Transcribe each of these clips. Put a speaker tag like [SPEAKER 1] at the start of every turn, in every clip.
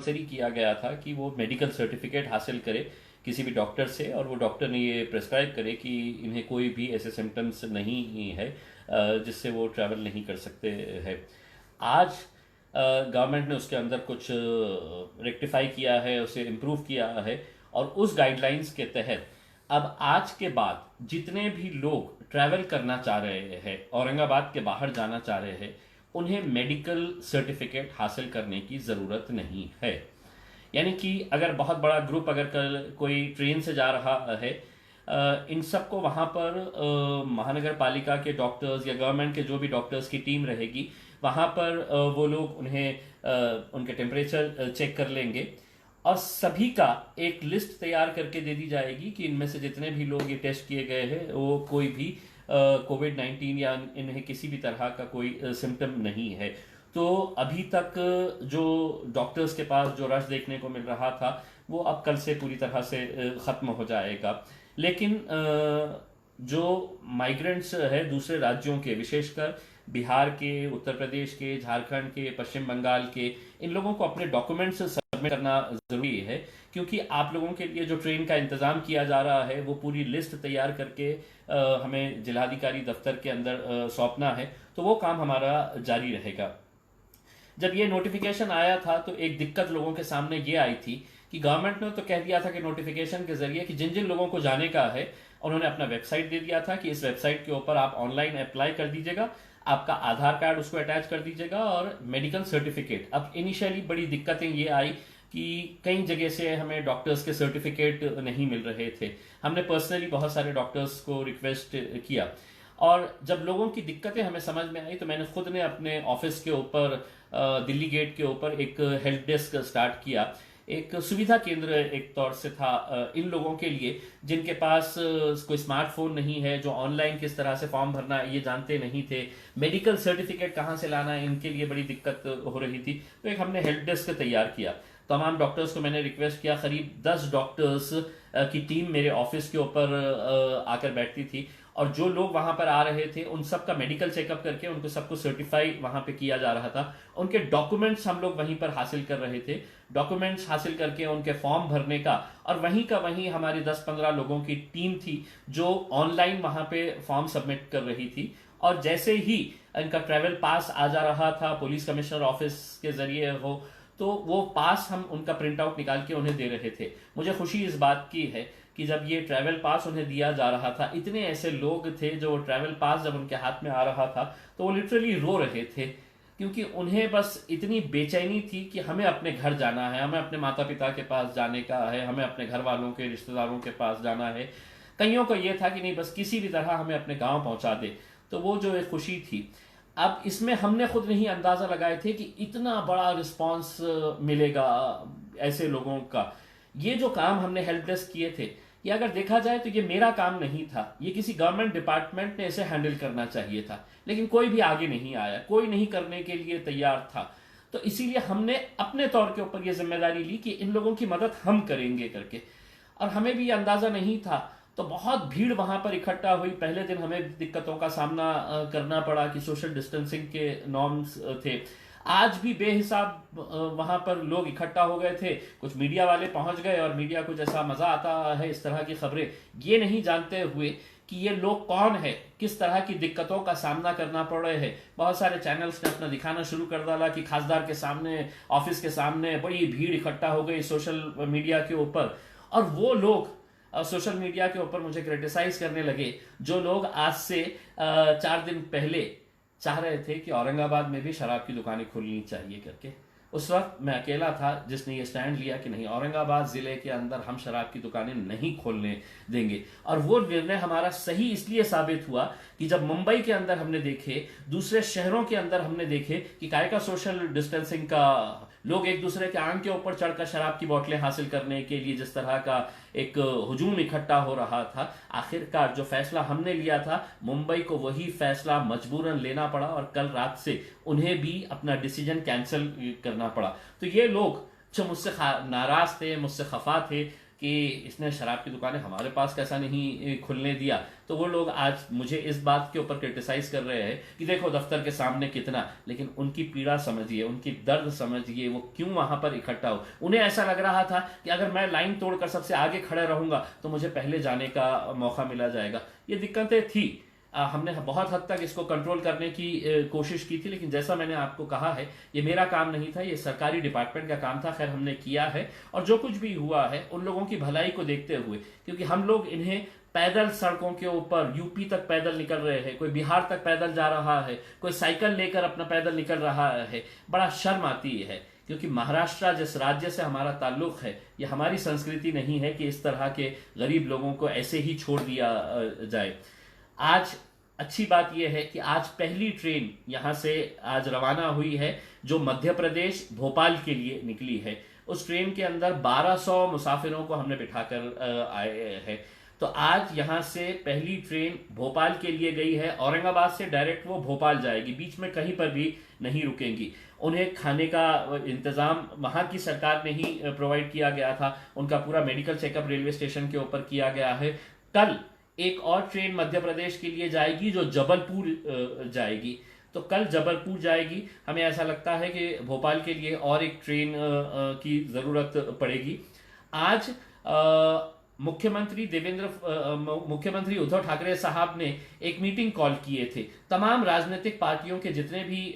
[SPEAKER 1] Compulsory किया गया था कि वो मेडिकल सर्टिफिकेट हासिल करे किसी भी डॉक्टर से, और वो डॉक्टर ने ये प्रेस्क्राइब करे कि इन्हें कोई भी ऐसे सिम्टम्स नहीं है जिससे वो ट्रैवल नहीं कर सकते हैं। आज गवर्नमेंट ने उसके अंदर कुछ रेक्टिफाई किया है, उसे इम्प्रूव किया है, और उस गाइडलाइंस के तहत अब आज के बाद जितने भी लोग ट्रैवल करना चाह रहे हैं, औरंगाबाद के बाहर जाना चाह रहे हैं, उन्हें मेडिकल सर्टिफिकेट हासिल करने की ज़रूरत नहीं है। यानी कि अगर बहुत बड़ा ग्रुप अगर कल कोई ट्रेन से जा रहा है, इन सबको वहाँ पर महानगर पालिका के डॉक्टर्स या गवर्नमेंट के जो भी डॉक्टर्स की टीम रहेगी, वहाँ पर वो लोग उन्हें उनके टेम्परेचर चेक कर लेंगे, और सभी का एक लिस्ट तैयार करके दे दी जाएगी कि इनमें से जितने भी लोग ये टेस्ट किए गए हैं वो कोई भी कोविड-19 या इन्हें किसी भी तरह का कोई सिम्टम नहीं है। तो अभी तक जो डॉक्टर्स के पास जो रश देखने को मिल रहा था वो अब कल से पूरी तरह से ख़त्म हो जाएगा। लेकिन जो माइग्रेंट्स है दूसरे राज्यों के, विशेषकर बिहार के, उत्तर प्रदेश के, झारखंड के, पश्चिम बंगाल के, इन लोगों को अपने डॉक्यूमेंट्स सबमिट करना ज़रूरी है, क्योंकि आप लोगों के लिए जो ट्रेन का इंतज़ाम किया जा रहा है वो पूरी लिस्ट तैयार करके हमें जिलाधिकारी दफ्तर के अंदर सौंपना है, तो वो काम हमारा जारी रहेगा। जब ये नोटिफिकेशन आया था तो एक दिक्कत लोगों के सामने ये आई थी कि गवर्नमेंट ने तो कह दिया था कि नोटिफिकेशन के जरिए कि जिन जिन लोगों को जाने का है, उन्होंने अपना वेबसाइट दे दिया था कि इस वेबसाइट के ऊपर आप ऑनलाइन अप्लाई कर दीजिएगा, आपका आधार कार्ड उसको अटैच कर दीजिएगा और मेडिकल सर्टिफिकेट। अब इनिशियली बड़ी दिक्कतें ये आई कि कई जगह से हमें डॉक्टर्स के सर्टिफिकेट नहीं मिल रहे थे। हमने पर्सनली बहुत सारे डॉक्टर्स को रिक्वेस्ट किया, और जब लोगों की दिक्कतें हमें समझ में आई तो मैंने खुद ने अपने ऑफिस के ऊपर दिल्ली गेट के ऊपर एक हेल्प डेस्क स्टार्ट किया। एक सुविधा केंद्र एक तौर से था इन लोगों के लिए जिनके पास कोई स्मार्टफोन नहीं है, जो ऑनलाइन किस तरह से फॉर्म भरना है ये जानते नहीं थे, मेडिकल सर्टिफिकेट कहाँ से लाना है इनके लिए बड़ी दिक्कत हो रही थी। तो एक हमने हेल्प डेस्क तैयार किया। तमाम डॉक्टर्स को मैंने रिक्वेस्ट किया, करीब 10 डॉक्टर्स की टीम मेरे ऑफिस के ऊपर आकर बैठती थी, और जो लोग वहां पर आ रहे थे उन सब का मेडिकल चेकअप करके उनको सबको सर्टिफाई वहां पे किया जा रहा था। उनके डॉक्यूमेंट्स हम लोग वहीं पर हासिल कर रहे थे, डॉक्यूमेंट्स हासिल करके उनके फॉर्म भरने का, और वहीं का वहीं हमारी 10-15 लोगों की टीम थी जो ऑनलाइन वहां पे फॉर्म सबमिट कर रही थी। और जैसे ही इनका ट्रैवल पास आ जा रहा था पुलिस कमिश्नर ऑफिस के जरिए हो, तो वो पास हम उनका प्रिंट आउट निकाल के उन्हें दे रहे थे। मुझे खुशी इस बात की है कि जब ये ट्रैवल पास उन्हें दिया जा रहा था, इतने ऐसे लोग थे जो ट्रैवल पास जब उनके हाथ में आ रहा था तो वो लिटरली रो रहे थे, क्योंकि उन्हें बस इतनी बेचैनी थी कि हमें अपने घर जाना है, हमें अपने माता पिता के पास जाने का है, हमें अपने घर वालों के, रिश्तेदारों के पास जाना है। कईयों को ये था कि नहीं, बस किसी भी तरह हमें अपने गाँव पहुंचा दे। तो वो जो एक खुशी थी, अब इसमें हमने खुद नहीं अंदाजा लगाए थे कि इतना बड़ा रिस्पांस मिलेगा ऐसे लोगों का। ये जो काम हमने हेल्प डेस्क किए थे, ये अगर देखा जाए तो ये मेरा काम नहीं था, ये किसी गवर्नमेंट डिपार्टमेंट ने इसे हैंडल करना चाहिए था, लेकिन कोई भी आगे नहीं आया, कोई नहीं करने के लिए तैयार था। तो इसीलिए हमने अपने तौर के ऊपर ये जिम्मेदारी ली कि इन लोगों की मदद हम करेंगे करके। और हमें भी ये अंदाजा नहीं था, तो बहुत भीड़ वहां पर इकट्ठा हुई। पहले दिन हमें दिक्कतों का सामना करना पड़ा कि सोशल डिस्टेंसिंग के नॉर्म्स थे। आज भी बेहिसाब वहां पर लोग इकट्ठा हो गए थे, कुछ मीडिया वाले पहुंच गए, और मीडिया को जैसा मजा आता है इस तरह की खबरें, ये नहीं जानते हुए कि ये लोग कौन है, किस तरह की दिक्कतों का सामना करना पड़ रहे हैं। बहुत सारे चैनल्स ने अपना दिखाना शुरू कर डाला कि खासदार के सामने, ऑफिस के सामने बड़ी भीड़ इकट्ठा हो गई सोशल मीडिया के ऊपर। और वो लोग सोशल मीडिया के ऊपर मुझे क्रिटिसाइज करने लगे जो लोग आज से 4 दिन पहले चाह रहे थे कि औरंगाबाद में भी शराब की दुकानें खुलनी चाहिए करके। उस वक्त मैं अकेला था जिसने ये स्टैंड लिया कि नहीं, औरंगाबाद जिले के अंदर हम शराब की दुकानें नहीं खोलने देंगे। और वो निर्णय हमारा सही इसलिए साबित हुआ कि जब मुंबई के अंदर हमने देखे, दूसरे शहरों के अंदर हमने देखे कि काय का सोशल डिस्टेंसिंग का, लोग एक दूसरे के आंख के ऊपर चढ़कर शराब की बोतलें हासिल करने के लिए जिस तरह का एक हुजूम इकट्ठा हो रहा था, आखिरकार जो फैसला हमने लिया था, मुंबई को वही फैसला मजबूरन लेना पड़ा, और कल रात से उन्हें भी अपना डिसीजन कैंसिल करना पड़ा। तो ये लोग जो मुझसे नाराज थे, मुझसे खफा थे, कि इसने शराब की दुकानें हमारे पास कैसा नहीं खुलने दिया, तो वो लोग आज मुझे इस बात के ऊपर क्रिटिसाइज कर रहे हैं कि देखो दफ्तर के सामने कितना, लेकिन उनकी पीड़ा समझिए, उनकी दर्द समझिए, वो क्यों वहां पर इकट्ठा हो। उन्हें ऐसा लग रहा था कि अगर मैं लाइन तोड़कर सबसे आगे खड़े रहूंगा तो मुझे पहले जाने का मौका मिला जाएगा। ये दिक्कतें थी। हमने बहुत हद तक इसको कंट्रोल करने की कोशिश की थी, लेकिन जैसा मैंने आपको कहा है ये मेरा काम नहीं था, ये सरकारी डिपार्टमेंट का काम था। खैर हमने किया है, और जो कुछ भी हुआ है उन लोगों की भलाई को देखते हुए, क्योंकि हम लोग इन्हें पैदल सड़कों के ऊपर यूपी तक पैदल निकल रहे हैं, कोई बिहार तक पैदल जा रहा है, कोई साइकिल लेकर अपना पैदल निकल रहा है, बड़ा शर्म आती है। क्योंकि महाराष्ट्र जिस राज्य से हमारा ताल्लुक है, ये हमारी संस्कृति नहीं है कि इस तरह के गरीब लोगों को ऐसे ही छोड़ दिया जाए। आज अच्छी बात यह है कि आज पहली ट्रेन यहां से आज रवाना हुई है जो मध्य प्रदेश भोपाल के लिए निकली है। उस ट्रेन के अंदर 1200 मुसाफिरों को हमने बिठाकर आए हैं। तो आज यहां से पहली ट्रेन भोपाल के लिए गई है। औरंगाबाद से डायरेक्ट वो भोपाल जाएगी, बीच में कहीं पर भी नहीं रुकेंगी। उन्हें खाने का इंतजाम वहां की सरकार ने ही प्रोवाइड किया गया था। उनका पूरा मेडिकल चेकअप रेलवे स्टेशन के ऊपर किया गया है। कल एक और ट्रेन मध्य प्रदेश के लिए जाएगी जो जबलपुर जाएगी। तो कल जबलपुर जाएगी। हमें ऐसा लगता है कि भोपाल के लिए और एक ट्रेन की जरूरत पड़ेगी। आज मुख्यमंत्री उद्धव ठाकरे साहब ने एक मीटिंग कॉल किए थे। तमाम राजनीतिक पार्टियों के जितने भी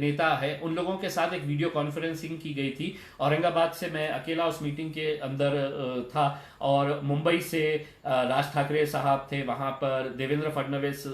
[SPEAKER 1] नेता है उन लोगों के साथ एक वीडियो कॉन्फ्रेंसिंग की गई थी। औरंगाबाद से मैं अकेला उस मीटिंग के अंदर था, और मुंबई से राज ठाकरे साहब थे, वहां पर देवेंद्र फडणवीस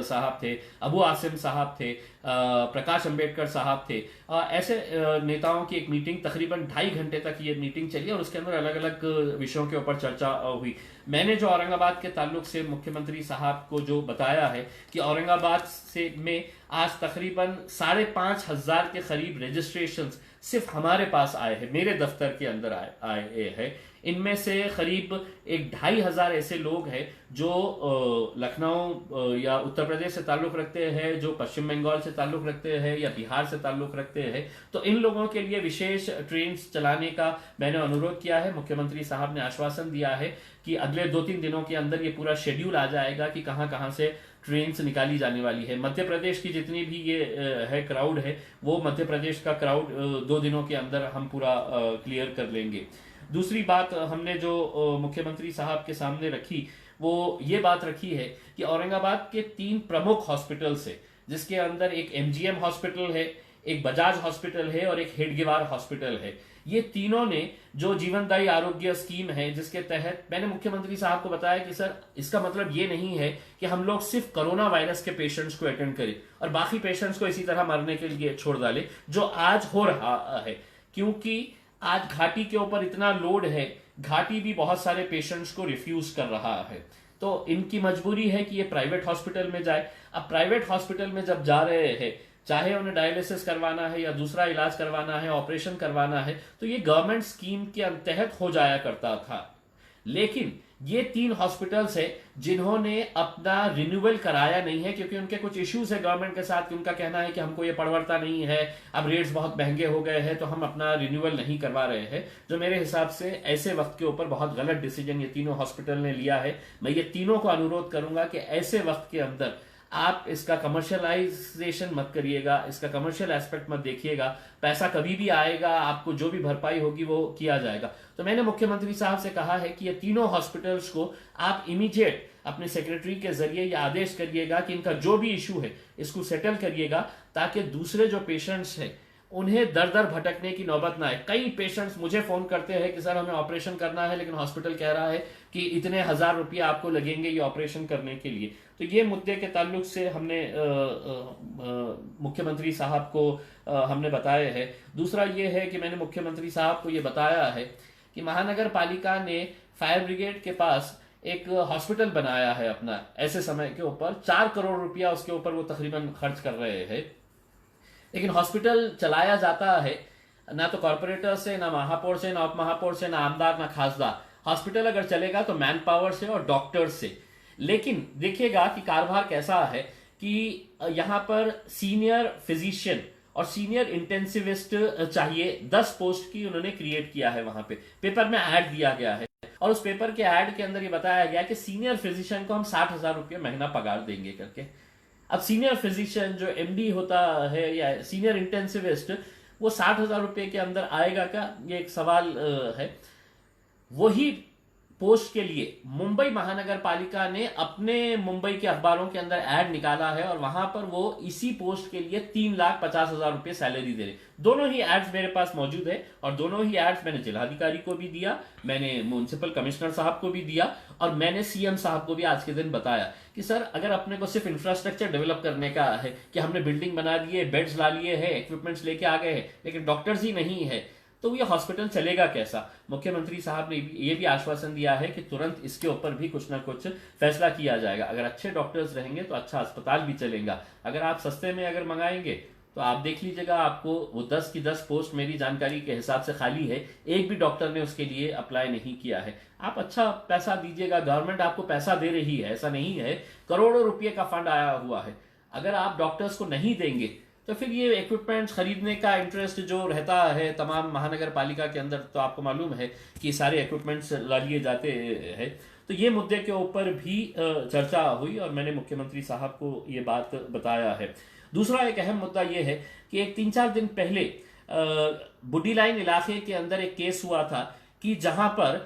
[SPEAKER 1] साहब थे, अबू आसिम साहब थे, प्रकाश अंबेडकर साहब थे। ऐसे नेताओं की एक मीटिंग तकरीबन 2.5 घंटे तक ये मीटिंग चली, और उसके अंदर अलग अलग विषयों के ऊपर चर्चा हुई। मैंने जो औरंगाबाद के ताल्लुक से मुख्यमंत्री साहब को जो बताया है कि औरंगाबाद से में आज तकरीबन 5,500 के करीब रजिस्ट्रेशन सिर्फ हमारे पास आए हैं, मेरे दफ्तर के अंदर आए हैं। इनमें से करीब 2,500 ऐसे लोग हैं जो लखनऊ या उत्तर प्रदेश से ताल्लुक रखते हैं, जो पश्चिम बंगाल से ताल्लुक रखते हैं या बिहार से ताल्लुक रखते हैं। तो इन लोगों के लिए विशेष ट्रेन चलाने का मैंने अनुरोध किया है। मुख्यमंत्री साहब ने आश्वासन दिया है कि अगले 2-3 दिनों के अंदर ये पूरा शेड्यूल आ जाएगा कि कहां कहां से ट्रेन निकाली जाने वाली है। मध्य प्रदेश की जितनी भी ये है क्राउड है, वो मध्य प्रदेश का क्राउड 2 दिनों के अंदर हम पूरा क्लियर कर लेंगे। दूसरी बात हमने जो मुख्यमंत्री साहब के सामने रखी, वो ये बात रखी है कि औरंगाबाद के 3 प्रमुख हॉस्पिटल्स है, जिसके अंदर एक एमजीएम हॉस्पिटल है, एक बजाज हॉस्पिटल है और एक हेडगेवार हॉस्पिटल है। ये तीनों ने जो जीवनदायी आरोग्य स्कीम है, जिसके तहत मैंने मुख्यमंत्री साहब को बताया कि सर इसका मतलब ये नहीं है कि हम लोग सिर्फ कोरोना वायरस के पेशेंट्स को अटेंड करें और बाकी पेशेंट्स को इसी तरह मरने के लिए छोड़ डालें, जो आज हो रहा है। क्योंकि आज घाटी के ऊपर इतना लोड है, घाटी भी बहुत सारे पेशेंट्स को रिफ्यूज कर रहा है। तो इनकी मजबूरी है कि ये प्राइवेट हॉस्पिटल में जाए। अब प्राइवेट हॉस्पिटल में जब जा रहे हैं, चाहे उन्हें डायलिसिस करवाना है या दूसरा इलाज करवाना है, ऑपरेशन करवाना है, तो ये गवर्नमेंट स्कीम के तहत हो जाया करता था। लेकिन ये 3 हॉस्पिटल्स है जिन्होंने अपना रिन्यूअल कराया नहीं है, क्योंकि उनके कुछ इश्यूज है गवर्नमेंट के साथ कि उनका कहना है कि हमको ये पड़ता नहीं है, अब रेट्स बहुत महंगे हो गए हैं तो हम अपना रिन्यूअल नहीं करवा रहे हैं। जो मेरे हिसाब से ऐसे वक्त के ऊपर बहुत गलत डिसीजन ये तीनों हॉस्पिटल ने लिया है। मैं ये तीनों को अनुरोध करूंगा कि ऐसे वक्त के अंदर आप इसका कमर्शियलाइजेशन मत करिएगा, इसका कमर्शियल एस्पेक्ट मत देखिएगा। पैसा कभी भी आएगा, आपको जो भी भरपाई होगी वो किया जाएगा। तो मैंने मुख्यमंत्री साहब से कहा है कि ये तीनों हॉस्पिटल्स को आप इमीडिएट अपने सेक्रेटरी के जरिए ये आदेश करिएगा कि इनका जो भी इशू है इसको सेटल करिएगा, ताकि दूसरे जो पेशेंट्स हैं उन्हें दर दर भटकने की नौबत ना आए। कई पेशेंट्स मुझे फोन करते हैं कि सर हमें ऑपरेशन करना है, लेकिन हॉस्पिटल कह रहा है कि इतने 1000 रुपया आपको लगेंगे ये ऑपरेशन करने के लिए। तो ये मुद्दे के ताल्लुक से हमने मुख्यमंत्री साहब को हमने बताए हैं। दूसरा ये है कि मैंने मुख्यमंत्री साहब को ये बताया है कि महानगर पालिका ने फायर ब्रिगेड के पास एक हॉस्पिटल बनाया है अपना, ऐसे समय के ऊपर 4 करोड़ रुपया उसके ऊपर वो तकरीबन खर्च कर रहे हैं। लेकिन हॉस्पिटल चलाया जाता है ना तो कॉर्पोरेटर से, ना महापौर से, ना उप महापौर से, ना आमदार, ना खासदार। हॉस्पिटल अगर चलेगा तो मैन पावर से और डॉक्टर्स से। लेकिन देखिएगा कि कारोबार कैसा है कि यहां पर सीनियर फिजिशियन और सीनियर इंटेंसिविस्ट चाहिए। 10 पोस्ट की उन्होंने क्रिएट किया है, वहां पे पेपर में ऐड दिया गया है। और उस पेपर के ऐड के अंदर ये बताया गया कि सीनियर फिजिशियन को हम 60,000 रुपये महीना पगार देंगे करके। अब सीनियर फिजिशियन जो एमडी होता है या सीनियर इंटेंसिविस्ट, वो 60,000 रुपये के अंदर आएगा क्या, ये एक सवाल है। वही पोस्ट के लिए मुंबई महानगर पालिका ने अपने मुंबई के अखबारों के अंदर ऐड निकाला है और वहां पर वो इसी पोस्ट के लिए 3,50,000 रुपये सैलरी दे रहे। दोनों ही एड्स मेरे पास मौजूद है और दोनों ही एड्स मैंने जिलाधिकारी को भी दिया, मैंने म्युनिसिपल कमिश्नर साहब को भी दिया और मैंने सीएम साहब को भी आज के दिन बताया कि सर अगर अपने को सिर्फ इंफ्रास्ट्रक्चर डेवलप करने का है कि हमने बिल्डिंग बना दी है, बेड्स ला लिए हैं, इक्विपमेंट्स लेके आ गए हैं, लेकिन डॉक्टर्स ही नहीं है, तो ये हॉस्पिटल चलेगा कैसा। मुख्यमंत्री साहब ने ये भी आश्वासन दिया है कि तुरंत इसके ऊपर भी कुछ ना कुछ फैसला किया जाएगा। अगर अच्छे डॉक्टर्स रहेंगे तो अच्छा अस्पताल भी चलेगा। अगर आप सस्ते में अगर मंगाएंगे तो आप देख लीजिएगा, आपको वो 10 की 10 पोस्ट मेरी जानकारी के हिसाब से खाली है, एक भी डॉक्टर ने उसके लिए अप्लाई नहीं किया है। आप अच्छा पैसा दीजिएगा, गवर्नमेंट आपको पैसा दे रही है, ऐसा नहीं है, करोड़ों रुपये का फंड आया हुआ है। अगर आप डॉक्टर्स को नहीं देंगे तो फिर ये इक्विपमेंट्स खरीदने का इंटरेस्ट जो रहता है तमाम महानगर पालिका के अंदर, तो आपको मालूम है कि सारे इक्विपमेंट्स ला लिए जाते हैं। तो ये मुद्दे के ऊपर भी चर्चा हुई और मैंने मुख्यमंत्री साहब को ये बात बताया है। दूसरा एक अहम मुद्दा ये है कि एक 3-4 दिन पहले बुड्डी लाइन इलाके के अंदर एक केस हुआ था कि जहां पर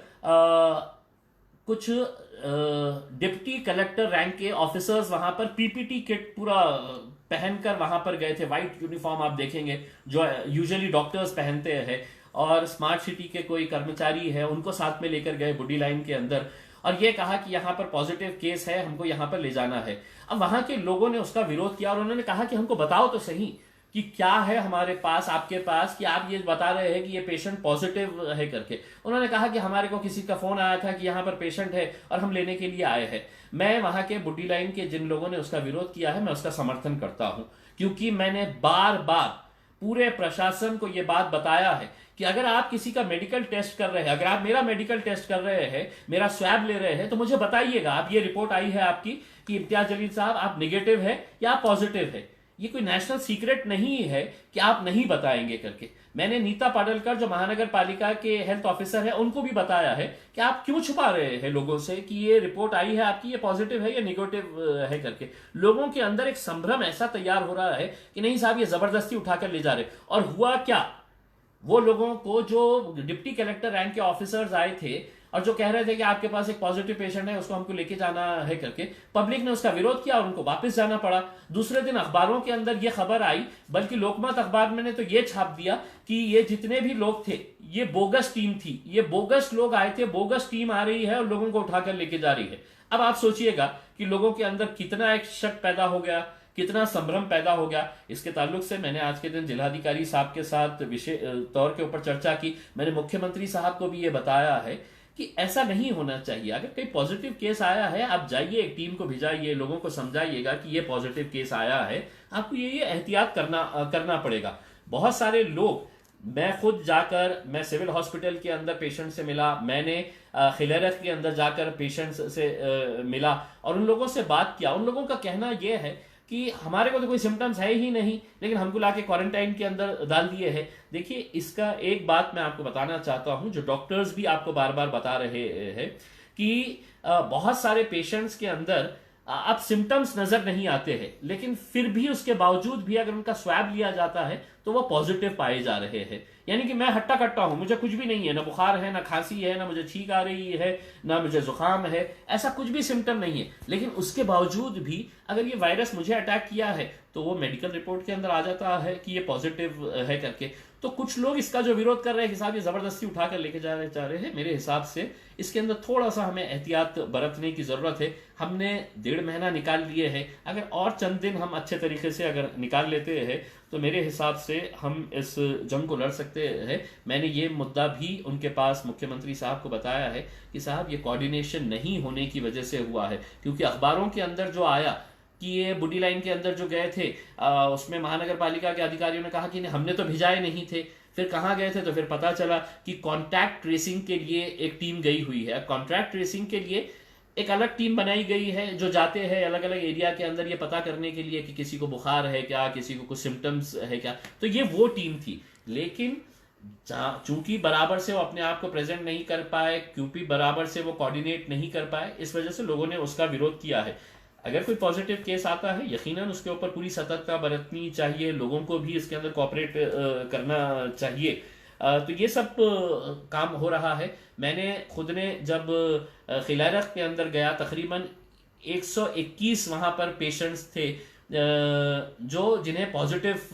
[SPEAKER 1] कुछ डिप्टी कलेक्टर रैंक के ऑफिसर्स वहां पर पीपीटी किट पूरा पहनकर वहां पर गए थे। व्हाइट यूनिफॉर्म आप देखेंगे जो यूजुअली डॉक्टर्स पहनते हैं, और स्मार्ट सिटी के कोई कर्मचारी है उनको साथ में लेकर गए बुड्डी लाइन के अंदर और ये कहा कि यहाँ पर पॉजिटिव केस है, हमको यहाँ पर ले जाना है। अब वहां के लोगों ने उसका विरोध किया और उन्होंने कहा कि हमको बताओ तो सही कि क्या है हमारे पास, आपके पास, कि आप ये बता रहे हैं कि ये पेशेंट पॉजिटिव है करके। उन्होंने कहा कि हमारे को किसी का फोन आया था कि यहाँ पर पेशेंट है और हम लेने के लिए आए हैं। मैं वहां के बुड्डी लाइन के जिन लोगों ने उसका विरोध किया है, मैं उसका समर्थन करता हूं, क्योंकि मैंने बार बार पूरे प्रशासन को यह बात बताया है कि अगर आप किसी का मेडिकल टेस्ट कर रहे हैं, अगर आप मेरा मेडिकल टेस्ट कर रहे हैं, मेरा स्वैब ले रहे हैं, तो मुझे बताइएगा, आप ये रिपोर्ट आई है आपकी कि इम्तियाज जलील साहब आप निगेटिव है या आप पॉजिटिव है। ये कोई नेशनल सीक्रेट नहीं है कि आप नहीं बताएंगे करके। मैंने नीता पाडलकर जो महानगर पालिका के हेल्थ ऑफिसर है उनको भी बताया है कि आप क्यों छुपा रहे हैं लोगों से कि ये रिपोर्ट आई है आपकी, ये पॉजिटिव है या निगेटिव है करके। लोगों के अंदर एक संभ्रम ऐसा तैयार हो रहा है कि नहीं साहब ये जबरदस्ती उठाकर ले जा रहे। और हुआ क्या, वो लोगों को जो डिप्टी कलेक्टर रैंक के ऑफिसर्स आए थे और जो कह रहे थे कि आपके पास एक पॉजिटिव पेशेंट है, उसको हमको लेके जाना है करके, पब्लिक ने उसका विरोध किया और उनको वापस जाना पड़ा। दूसरे दिन अखबारों के अंदर ये खबर आई, बल्कि लोकमत अखबार में ने तो ये छाप दिया कि ये जितने भी लोग थे ये बोगस टीम थी, ये बोगस लोग आए थे, बोगस टीम आ रही है और लोगों को उठाकर लेके जा रही है। अब आप सोचिएगा कि लोगों के अंदर कितना एक शक पैदा हो गया, कितना संभ्रम पैदा हो गया। इसके ताल्लुक से मैंने आज के दिन जिलाधिकारी साहब के साथ विशेष तौर के ऊपर चर्चा की। मैंने मुख्यमंत्री साहब को भी ये बताया है कि ऐसा नहीं होना चाहिए। अगर कोई पॉजिटिव केस आया है, आप जाइए, एक टीम को भिजाइए, लोगों को समझाइएगा कि ये पॉजिटिव केस आया है, आपको ये एहतियात करना पड़ेगा। बहुत सारे लोग, मैं खुद जाकर, मैं सिविल हॉस्पिटल के अंदर पेशेंट से मिला, मैंने खिलेरत के अंदर जाकर पेशेंट्स से मिला और उन लोगों से बात किया। उन लोगों का कहना यह है कि हमारे को तो कोई सिम्टम्स है ही नहीं, लेकिन हमको लाके क्वारंटाइन के अंदर डाल दिए हैं। देखिए, इसका एक बात मैं आपको बताना चाहता हूं, जो डॉक्टर्स भी आपको बार बार बता रहे हैं कि बहुत सारे पेशेंट्स के अंदर अब सिम्टम्स नजर नहीं आते हैं, लेकिन फिर भी उसके बावजूद भी अगर उनका स्वैब लिया जाता है तो वो पॉजिटिव पाए जा रहे हैं। यानी कि मैं हट्टा कट्टा हूं, मुझे कुछ भी नहीं है, ना बुखार है, ना खांसी है, ना मुझे छींक आ रही है, ना मुझे जुकाम है, ऐसा कुछ भी सिम्टम नहीं है, लेकिन उसके बावजूद भी अगर ये वायरस मुझे अटैक किया है तो वो मेडिकल रिपोर्ट के अंदर आ जाता है कि ये पॉजिटिव है करके। तो कुछ लोग इसका जो विरोध कर रहे हैं कि साहब ये जबरदस्ती उठाकर लेके जा रहे हैं, मेरे हिसाब से इसके अंदर थोड़ा सा हमें एहतियात बरतने की जरूरत है। हमने 1.5 महीना निकाल लिए है, अगर और चंद दिन हम अच्छे तरीके से अगर निकाल लेते हैं तो मेरे हिसाब से हम इस जंग को लड़ सकते हैं। मैंने ये मुद्दा भी उनके पास मुख्यमंत्री साहब को बताया है कि साहब ये कोऑर्डिनेशन नहीं होने की वजह से हुआ है, क्योंकि अखबारों के अंदर जो आया कि ये बुड्डी लाइन के अंदर जो गए थे उसमें महानगर पालिका के अधिकारियों ने कहा कि हमने तो भिजाए नहीं थे। फिर कहाँ गए थे, तो फिर पता चला कि कॉन्टैक्ट ट्रेसिंग के लिए एक टीम गई हुई है। कॉन्टैक्ट ट्रेसिंग के लिए एक अलग टीम बनाई गई है जो जाते हैं अलग अलग एरिया के अंदर ये पता करने के लिए कि किसी को बुखार है क्या, किसी को कुछ सिम्टम्स है क्या, तो ये वो टीम थी। लेकिन चूंकि बराबर से वो अपने आप को प्रेजेंट नहीं कर पाए, क्योंकि बराबर से वो कोऑर्डिनेट नहीं कर पाए, इस वजह से लोगों ने उसका विरोध किया है। अगर कोई पॉजिटिव केस आता है, यकीनन उसके ऊपर पूरी सतर्कता बरतनी चाहिए, लोगों को भी इसके अंदर कोऑपरेट करना चाहिए। तो ये सब काम हो रहा है। मैंने खुद ने जब खिलारत के अंदर गया, तकरीबन 121 वहां पर पेशेंट्स थे जो जिन्हें पॉजिटिव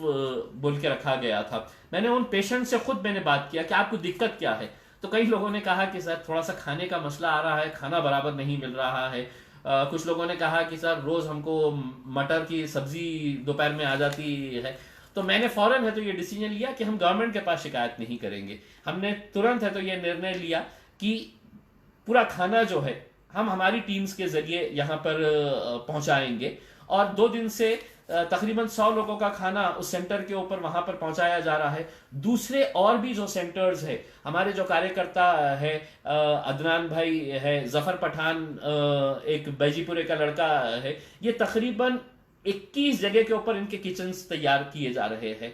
[SPEAKER 1] बोल के रखा गया था। मैंने उन पेशेंट से खुद मैंने बात किया कि आपको दिक्कत क्या है। तो कई लोगों ने कहा कि सर थोड़ा सा खाने का मसला आ रहा है, खाना बराबर नहीं मिल रहा है। कुछ लोगों ने कहा कि सर रोज हमको मटर की सब्जी दोपहर में आ जाती है। तो मैंने फौरन है तो ये डिसीजन लिया कि हम गवर्नमेंट के पास शिकायत नहीं करेंगे। हमने तुरंत है तो ये निर्णय लिया कि पूरा खाना जो है हम हमारी टीम्स के जरिए यहाँ पर पहुंचाएंगे। और 2 दिन से तकरीबन 100 लोगों का खाना उस सेंटर के ऊपर वहां पर पहुंचाया जा रहा है। दूसरे और भी जो सेंटर्स है, हमारे जो कार्यकर्ता है, अदनान भाई है, जफर पठान एक बैजीपुरे का लड़का है, ये तकरीबन 21 जगह के ऊपर इनके किचन तैयार किए जा रहे हैं।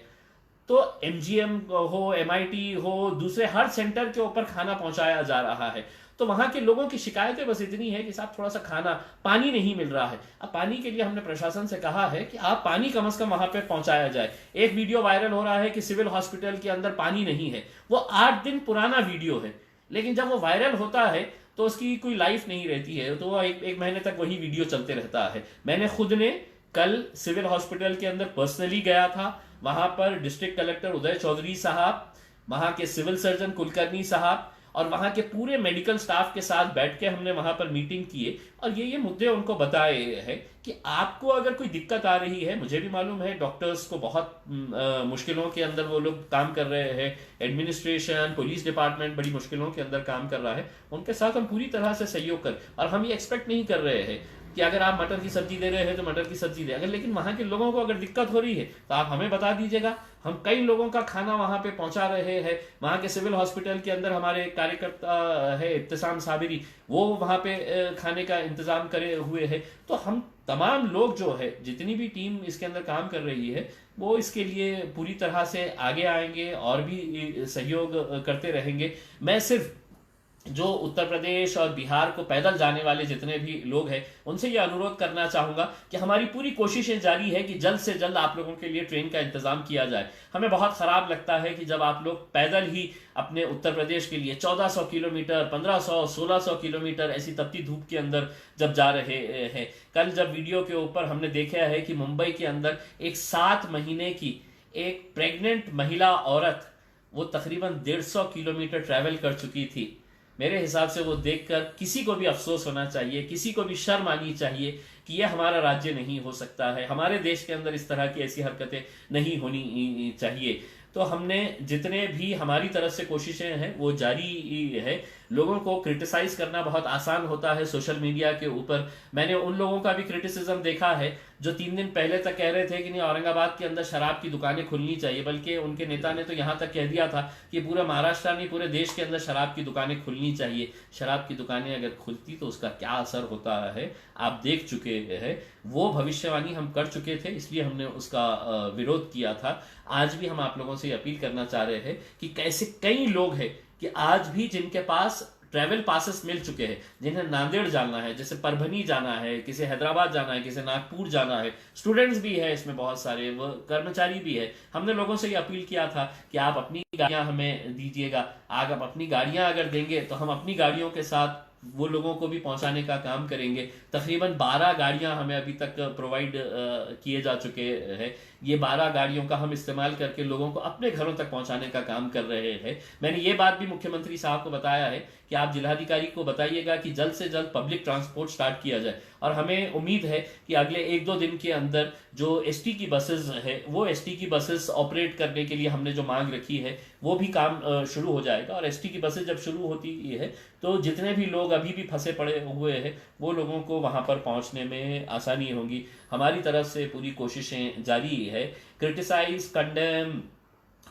[SPEAKER 1] तो एमजीएम हो, एमआईटी हो, दूसरे हर सेंटर के ऊपर खाना पहुंचाया जा रहा है। तो वहां के लोगों की शिकायतें बस इतनी है कि साहब थोड़ा सा खाना, पानी नहीं मिल रहा है। अब पानी के लिए हमने प्रशासन से कहा है कि आप पानी कम से कम वहां पे पहुंचाया जाए। एक वीडियो वायरल हो रहा है कि सिविल हॉस्पिटल के अंदर पानी नहीं है, वो 8 दिन पुराना वीडियो है, लेकिन जब वो वायरल होता है तो उसकी कोई लाइफ नहीं रहती है, तो वो एक महीने तक वही वीडियो चलते रहता है। मैंने खुद ने कल सिविल हॉस्पिटल के अंदर पर्सनली गया था। वहां पर डिस्ट्रिक्ट कलेक्टर उदय चौधरी साहब, वहां के सिविल सर्जन कुलकर्णी साहब और वहां के पूरे मेडिकल स्टाफ के साथ बैठ के हमने वहां पर मीटिंग किए और ये मुद्दे उनको बताए हैं कि आपको अगर कोई दिक्कत आ रही है, मुझे भी मालूम है डॉक्टर्स को बहुत मुश्किलों के अंदर वो लोग काम कर रहे हैं, एडमिनिस्ट्रेशन, पुलिस डिपार्टमेंट बड़ी मुश्किलों के अंदर काम कर रहा है, उनके साथ हम पूरी तरह से सहयोग कर, और हम ये एक्सपेक्ट नहीं कर रहे हैं कि अगर आप मटर की सब्जी दे रहे हैं तो मटर की सब्जी दे, अगर लेकिन वहां के लोगों को अगर दिक्कत हो रही है तो आप हमें बता दीजिएगा। हम कई लोगों का खाना वहां पे पहुंचा रहे हैं। वहां के सिविल हॉस्पिटल के अंदर हमारे कार्यकर्ता है इब्तिसाम साबिरी, वो वहां पे खाने का इंतजाम करे हुए है। तो हम तमाम लोग जो है, जितनी भी टीम इसके अंदर काम कर रही है, वो इसके लिए पूरी तरह से आगे आएंगे और भी सहयोग करते रहेंगे। मैं सिर्फ जो उत्तर प्रदेश और बिहार को पैदल जाने वाले जितने भी लोग हैं उनसे ये अनुरोध करना चाहूंगा कि हमारी पूरी कोशिशें जारी है कि जल्द से जल्द आप लोगों के लिए ट्रेन का इंतजाम किया जाए। हमें बहुत खराब लगता है कि जब आप लोग पैदल ही अपने उत्तर प्रदेश के लिए 1400 किलोमीटर, 1500, 1600 किलोमीटर ऐसी तपती धूप के अंदर जब जा रहे हैं। कल जब वीडियो के ऊपर हमने देखा है कि मुंबई के अंदर एक 7 महीने की एक प्रेग्नेंट महिला औरत वो तकरीबन 150 किलोमीटर ट्रैवल कर चुकी थी। मेरे हिसाब से वो देखकर किसी को भी अफसोस होना चाहिए, किसी को भी शर्म आनी चाहिए कि ये हमारा राज्य नहीं हो सकता है, हमारे देश के अंदर इस तरह की ऐसी हरकतें नहीं होनी चाहिए। तो हमने जितने भी हमारी तरफ से कोशिशें हैं वो जारी है। लोगों को क्रिटिसाइज करना बहुत आसान होता है सोशल मीडिया के ऊपर। मैंने उन लोगों का भी क्रिटिसिज्म देखा है जो 3 दिन पहले तक कह रहे थे कि नहीं औरंगाबाद के अंदर शराब की दुकानें खुलनी चाहिए, बल्कि उनके नेता ने तो यहाँ तक कह दिया था कि पूरा महाराष्ट्र नहीं पूरे देश के अंदर शराब की दुकानें खुलनी चाहिए। शराब की दुकानें अगर खुलती तो उसका क्या असर होता है आप देख चुके हैं। वो भविष्यवाणी हम कर चुके थे, इसलिए हमने उसका विरोध किया था। आज भी हम आप लोगों से अपील करना चाह रहे हैं कि कैसे कई लोग हैं कि आज भी जिनके पास ट्रैवल पासेस मिल चुके हैं, जिन्हें नांदेड़ जाना है, जैसे परभनी जाना है, किसी हैदराबाद जाना है, किसी नागपुर जाना है, स्टूडेंट्स भी है इसमें बहुत सारे, वो कर्मचारी भी है। हमने लोगों से ये अपील किया था कि आप अपनी गाड़ियां हमें दीजिएगा। आग आप अपनी गाड़ियां अगर देंगे तो हम अपनी गाड़ियों के साथ वो लोगों को भी पहुंचाने का काम करेंगे। तकरीबन 12 गाड़ियां हमें अभी तक प्रोवाइड किए जा चुके हैं। ये 12 गाड़ियों का हम इस्तेमाल करके लोगों को अपने घरों तक पहुंचाने का काम कर रहे हैं। मैंने ये बात भी मुख्यमंत्री साहब को बताया है कि आप जिलाधिकारी को बताइएगा कि जल्द से जल्द पब्लिक ट्रांसपोर्ट स्टार्ट किया जाए। और हमें उम्मीद है कि अगले 1-2 दिन के अंदर जो एसटी की बसेस है, वो एसटी की बसेस ऑपरेट करने के लिए हमने जो मांग रखी है वो भी काम शुरू हो जाएगा। और एसटी की बसेस जब शुरू होती है तो जितने भी लोग अभी भी फंसे पड़े हुए हैं वो लोगों को वहां पर पहुंचने में आसानी होगी। हमारी तरफ से पूरी कोशिशें जारी है। क्रिटिसाइज, कंडेम,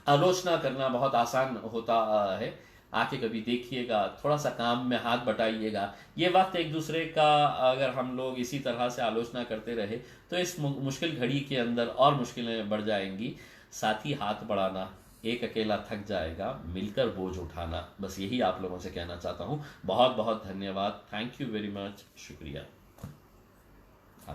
[SPEAKER 1] आलोचना करना बहुत आसान होता है। आके कभी देखिएगा, थोड़ा सा काम में हाथ बटाइएगा। ये वक्त एक दूसरे का अगर हम लोग इसी तरह से आलोचना करते रहे तो इस मुश्किल घड़ी के अंदर और मुश्किलें बढ़ जाएंगी। साथ ही हाथ बढ़ाना, एक अकेला थक जाएगा, मिलकर बोझ उठाना। बस यही आप लोगों से कहना चाहता हूँ। बहुत बहुत धन्यवाद। Thank you very much. शुक्रिया।